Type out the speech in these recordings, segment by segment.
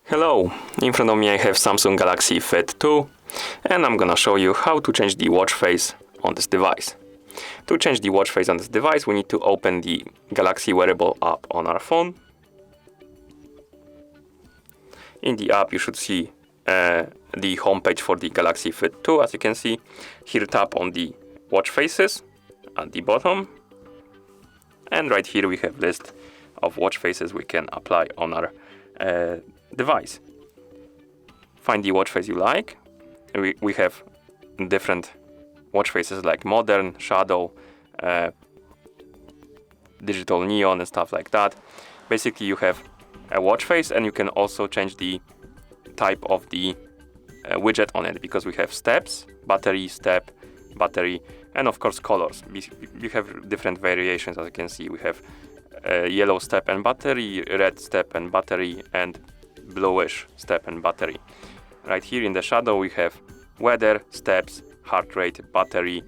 Hello, in front of me I have Samsung Galaxy Fit 2 and I'm gonna show you how to change the watch face on this device. To change the watch face on this device, we need to open the Galaxy Wearable app on our phone. In the app you should see the home page for the Galaxy Fit 2. As you can see, here tap on the watch faces at the bottom, and right here we have list of watch faces we can apply on our device. Find the watch face you like. We have different watch faces like modern, shadow, digital neon and stuff like that. Basically you have a watch face, and you can also change the type of the widget on it, because we have steps, battery, step, battery, and of course colors. We have different variations. As you can see, we have yellow step and battery, red step and battery, and bluish step and battery. Right here in the shadow we have weather, steps, heart rate, battery,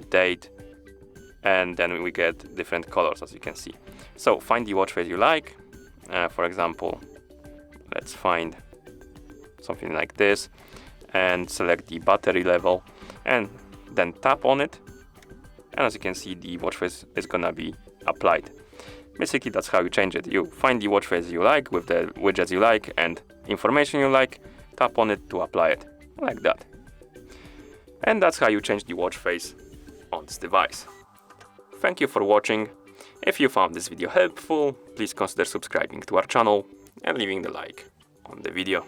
date, and then we get different colors, as you can see. So find the watch face you like. For example, let's find something like this and select the battery level and then tap on it, and as you can see, the watch face is gonna be applied. Basically that's how you change it. You find the watch face you like with the widgets you like and information you like, tap on it to apply it, like that. And that's how you change the watch face on this device. Thank you for watching. If you found this video helpful, please consider subscribing to our channel and leaving the like on the video.